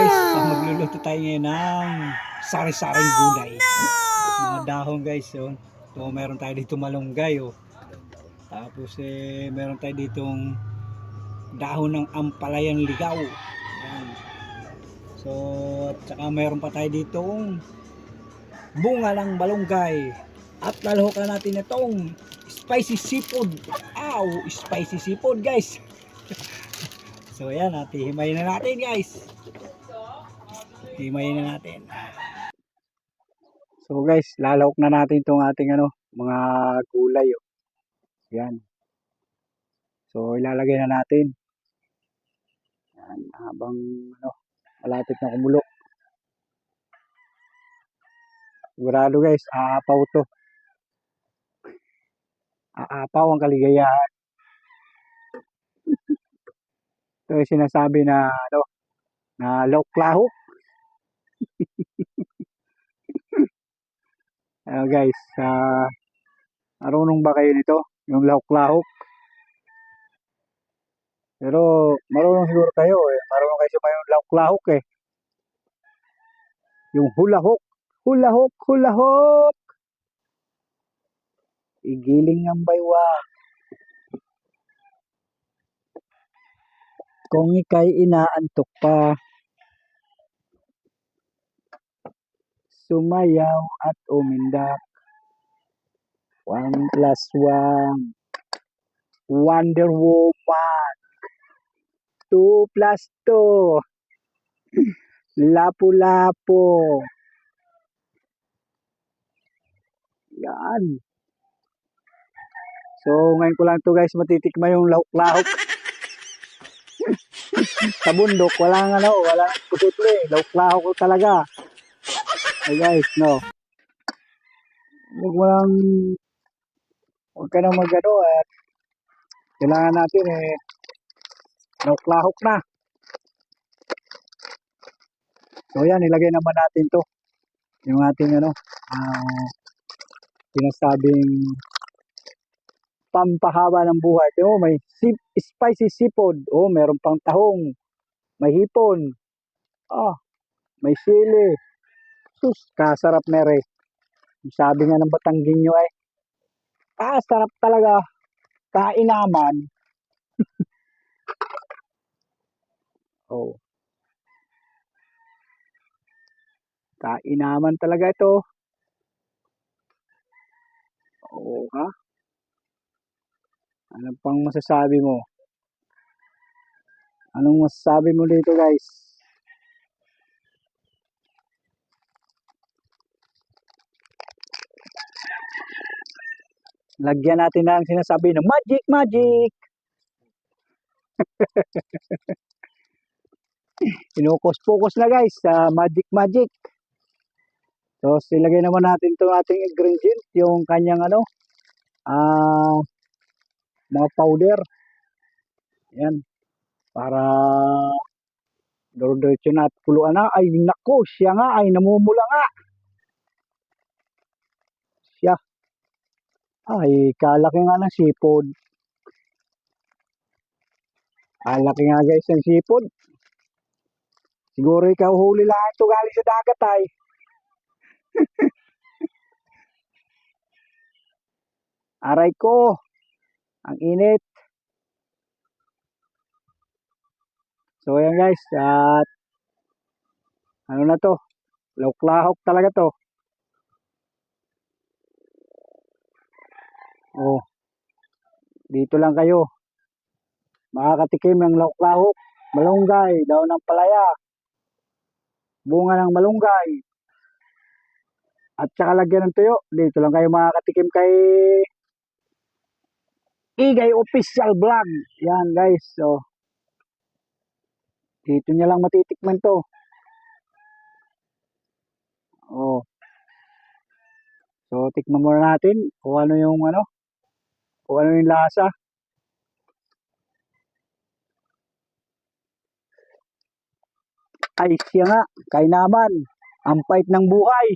guys, magluluto tayo ngayon ng sari-saring gulay. Mga dahon guys, yun. So, meron tayo dito malunggay, oh. Tapos meron tayo ditong dahon ng ampalayan ligaw. Yan. So, at saka meron pa tayo ditong bunga ng malunggay. At lalahukan natin itong spicy seafood. Ow! Spicy seafood guys. So yan, himayin na natin guys. Himayin na natin. So guys, lalawak na natin itong ating mga gulay. Oh. Yan. So ilalagay na natin. Yan, habang malapit na kumulo. Sigurado guys, aapaw to. Aapaw ang kaligayahan. Ito yung sinasabi na na lauk-lahok. Guys, marunong ba kayo nito? Yung lauk-lahok? Pero marunong siguro kayo eh. Marunong kayo sa yung lauk-lahok eh. Yung hula-hook. Hula-hook, hula-hook. Igiling ang baywa. Kung ika'y inaantok pa, sumayaw at umindak. 1+1. Wonder Woman. 2+2. Lapu-lapu. Yan. So, ngayon ko lang to guys matitikman yung lauk-lahok. Sa bundok, walang pusutli. Lauk-lahok talaga. Hey guys, no. Huwag ka nang at kailangan natin lauk-lahok na. So yan, ilagay naman natin to. Yung ating sinasabing pampahaba ng buhay. Oh, may spicy seafood. Oh, meron pang tahong. May hipon. May sili. Sus, kasarap na rin. Sabi nga ng Batanggenyo ay, sarap talaga. Kain naman. Oh. Kain naman talaga ito. Oo ha? Ano pang masasabi mo? Anong masasabi mo dito guys? Lagyan natin na ang sinasabi na magic, magic. Inukus-pukus na guys sa magic, magic. So, silagay naman natin itong ating ingredient, yung kanyang mga powder. Yan. Para diretso na at kuluan na. Ay, nako, siya nga ay namumula nga. Siya. Ay, kalaki nga ng sipod. Kalaki nga guys ng sipod. Siguro ikaw huli lang ito galing sa dagat ay. Aray ko. Ang init. So yan guys. At ano na to. Lauk-lahok talaga to. Oh. Dito lang kayo. Makakatikim ng lauk-lahok. Malunggay. Daon ng palaya. Bunga ng malunggay. At saka lagyan ng tuyo. Dito lang kayo makakatikim kay Igay Official Vlog. Yan guys. So, dito niya lang matitikman to. Oh. So, tikman muna natin kung ano yung lasa. Ay, siya nga. Kain naman. Ang pait ng buhay.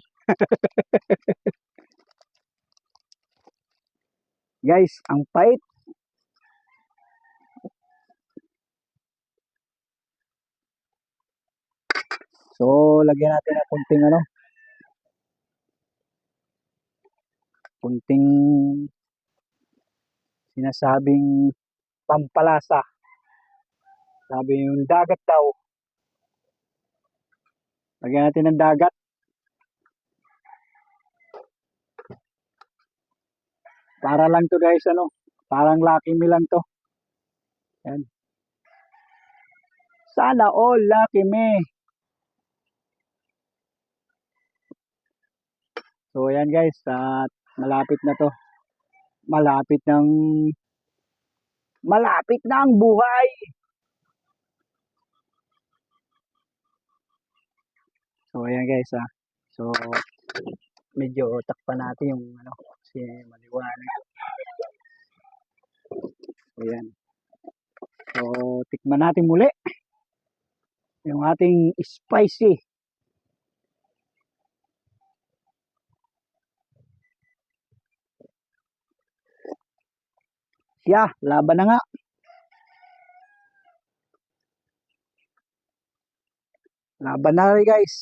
Guys, ang pait. So, lagyan natin ng kunting kunting sinasabing pampalasa. Sabi yung dagat daw. Lagyan natin ng dagat. Para lang to guys, parang Lucky Me lang to. Yan. Sana all Lucky Me. So, yan guys, at malapit na to. Malapit na ang buhay. So, ayan guys, So, medyo takpan natin yung kasi maliwanag. Ayan. So, tikman natin muli yung ating spicy. Siya, laban na nga. Laban na rin guys.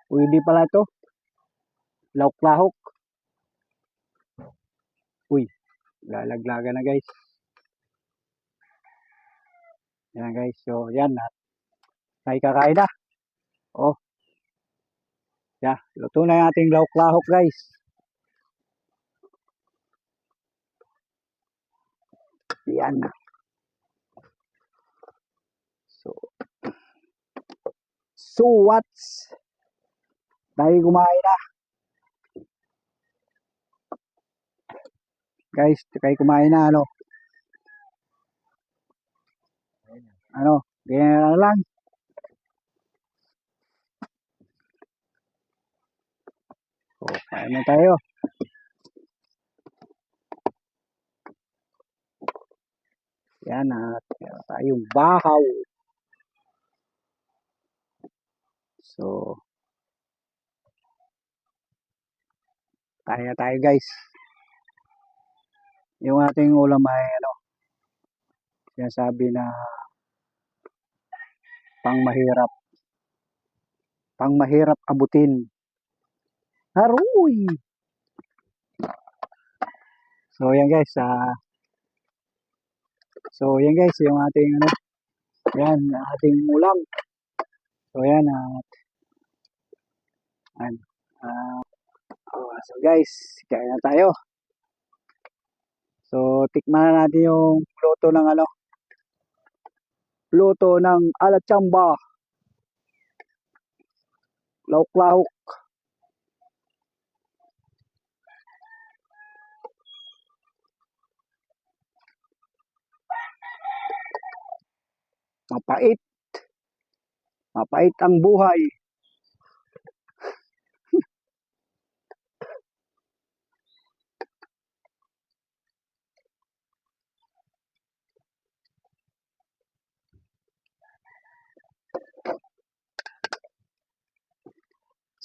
Pwede pala ito. Lauk-lahok. Uy, lalaglaga na guys. Yan guys, so yan na. May kakain na. Oh, yeah, luto na yung ating lauk-lahok guys. Yan na. So what's? Dahil kumain na. Guys, kaya kumain na ganyan lang. So, kain na tayo. Yan at tayong bahaw. So, kaya tayo guys. Yung ating ulam ay sinasabi na pang mahirap abutin. Haruy! So, yan guys. So, yan guys, yung ating yan, ating ulam. So, yan so guys, kaya na tayo. So, tikman na natin yung luto ng alatsamba. Lauk-lahok. Mapait. Mapait ang buhay.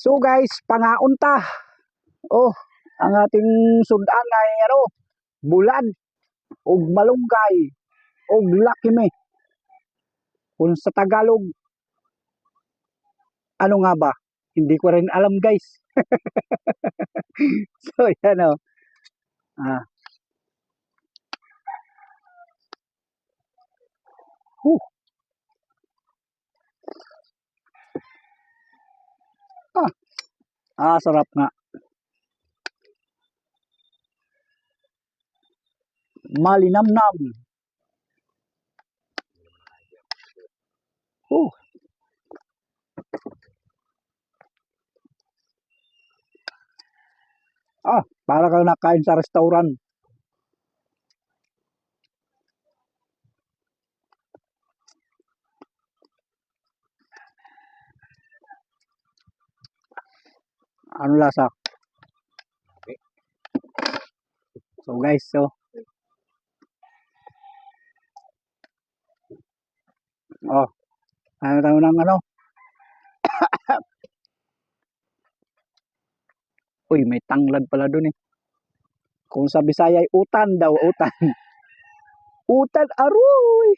So guys, pangaunta. Oh, ang ating sundan ay bulad og malunggay og Lucky Me. Kung sa Tagalog, ano nga ba? Hindi ko rin alam guys. So yan Ah. Sarap nga. Malinamnam. Para kang nakain sa restaurant. Ano lasa? So guys, ano tayo ng Uy, may tanglad pala dun eh. Kung sa Bisaya ay utan daw, utan. Utan, aroy!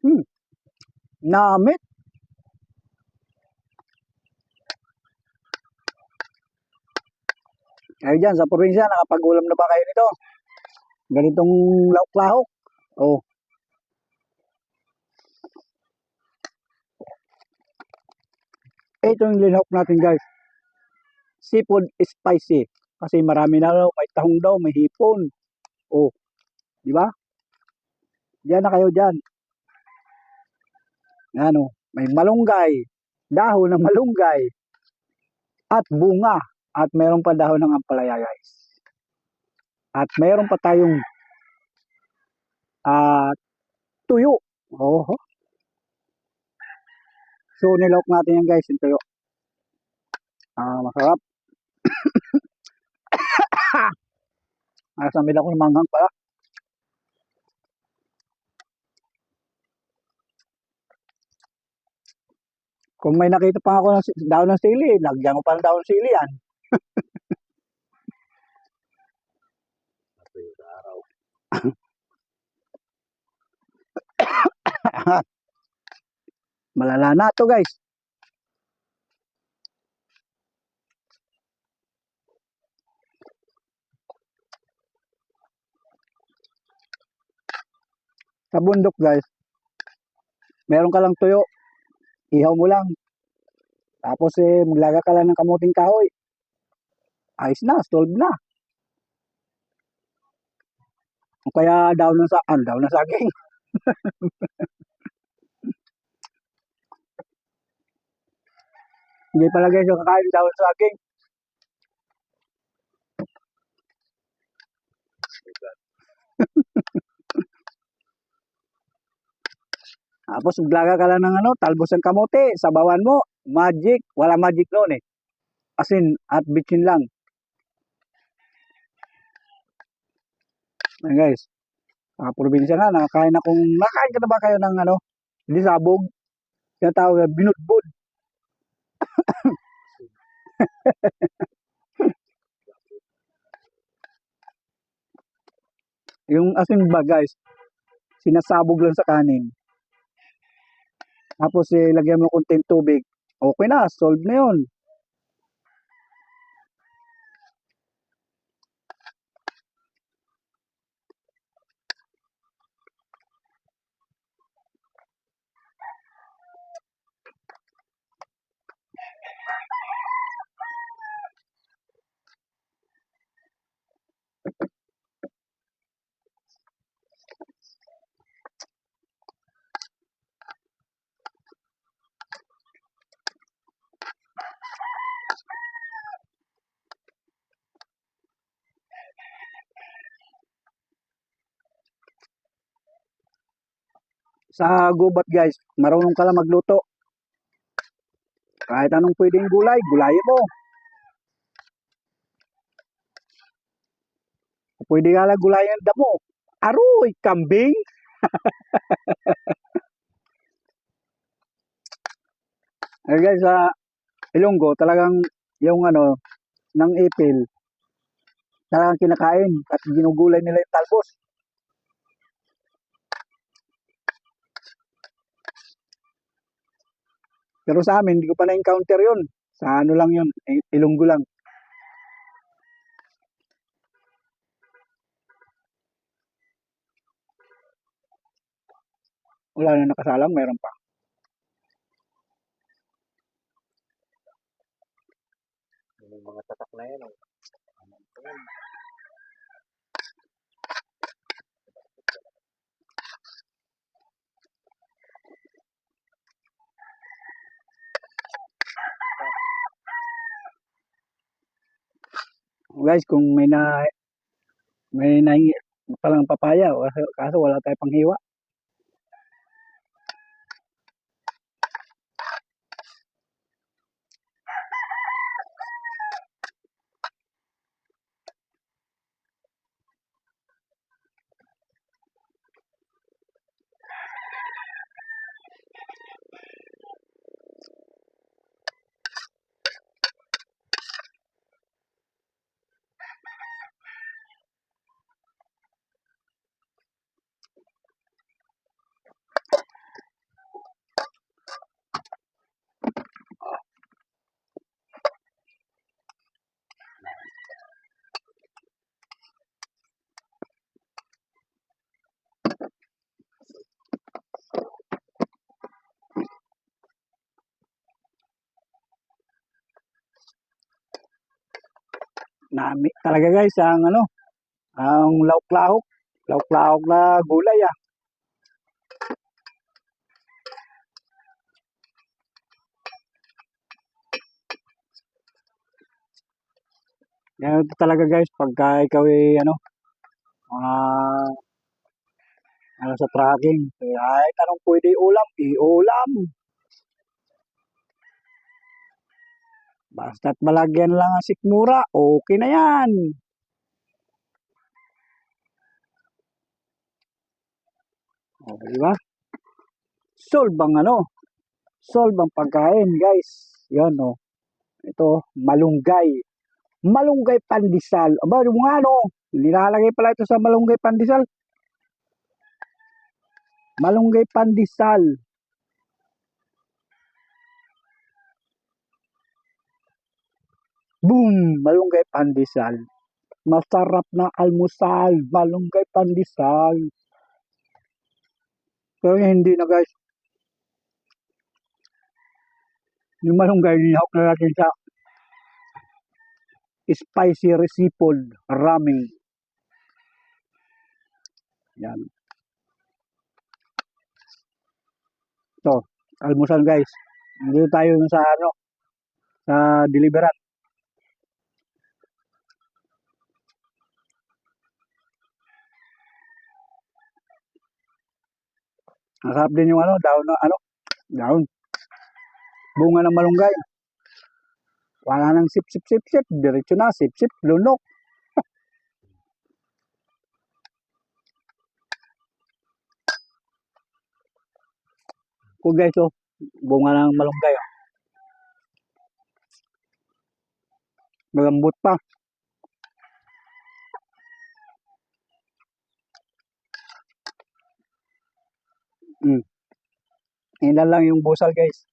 Hmm, namit. Kayo dyan sa probinsya, nakapag-ulam na ba kayo nito? Ganitong lahok-lahok. Oh, ito yung linahok natin guys. Seafood spicy. Kasi marami na daw, may tahong daw, may hipon. Oh, di ba? Diyan na kayo dyan. Ano, may malunggay, dahon ng malunggay, at bunga. At meron pa dahon ng ampalaya guys. At meron pa tayong ah tuyo. Oh, so nilawak natin yan guys, yung tuyo. Masarap. Nasamid ako ng manghang pala. Kung may nakita pa ako ng daon ng sili, lagyan ko pa ng daon ng sili yan. Malala na to guys. Sa bundok guys, meron ka lang tuyo, ihaw mo lang. Tapos maglaga ka lang ng kamuting kahoy. Ayos na, solve na. O kaya daon ng saging. Hindi pala guys yung kakain daon ng saging. Tapos maglaga ka lang ng talbos ng kamote, sabawan mo, magic, wala magic noon eh. Asin at bitchin lang. Ayan guys, probinsya nga, nakain ka na ba kayo ng hindi sabog, tinatawag na binudbud. Yung asin ba guys, sinasabog lang sa kanin. Tapos lagyan mo konting tubig. Okay na, solve na yun. Sa gubat guys, marunong ka lang magluto. Kahit anong pwedeng gulay, gulayin mo. Pwede nga lang gulayin ang damo. Aroy, kambing. Guys, sa Ilonggo, talagang yung ng ipil, talagang kinakain at ginugulay nila yung talbos. Pero sa amin, hindi ko pa na-encounter yun. Sa lang yun, Ilonggo lang. Wala na nakasalang, meron pa. Yung mga tatak na yan. Guys, kung may palang papaya, kaso wala tayong panghiwa. Nami talaga guys ang ano, ang lauk-lauk. Lauk-lauk na gulay ah. Yan talaga guys pagka ikaw ay ano, ah, ano sa tracking, kahit anong pwede ulam, iulam. Basta't malagyan lang ang sikmura, okay na yan. O, di ba? Solve ang ano, solve ang pagkain guys. Yan o, ito, malunggay. Malunggay pandesal. Aba, yung ano, nilalagay pala ito sa malunggay pandesal. Malunggay pandesal. Boom! Malunggay pandesal. Masarap na almusal. Malunggay pandesal. Pero hindi na guys. Yung malunggay, nihawk na natin sa spicy risipol ramen. Yan. So, almusal guys. Dito tayo sa ano, sa deliveran. Masarap din yung ano, daon na ano, daon. Bunga ng malunggay. Wala nang sip sip sip sip, diretso na sip sip lunok. Kung guys, oh, bunga ng malunggay. Oh. Malambot pa. Mm. Ilan lang yung busal guys.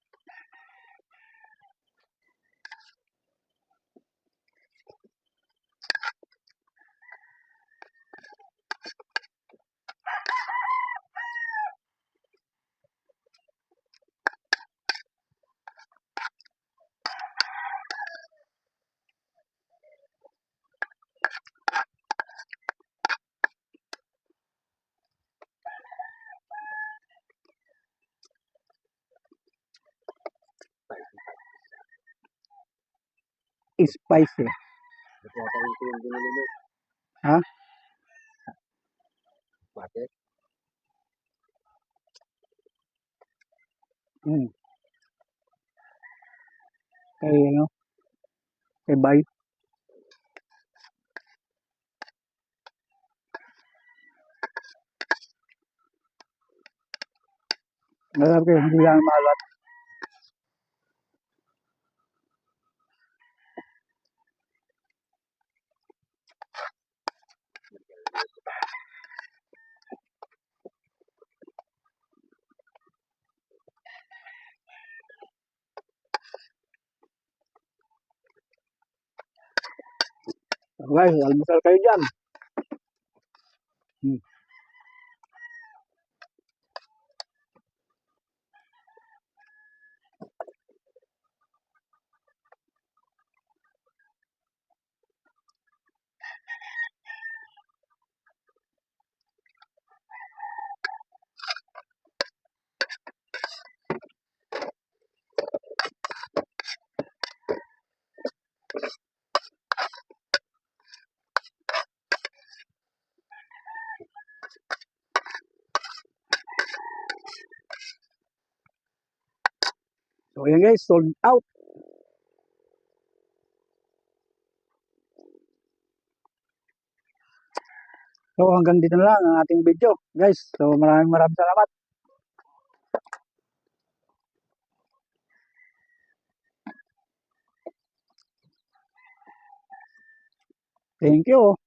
Spicy. Ha? Bakit? Mm. Kay ano, kay bay. Masarap kayo, hindi lang maalat. So, guys, almusal kayo dyan. Mm. So yan guys, sold out. So hanggang dito na lang ang ating video guys. So maraming salamat. Thank you.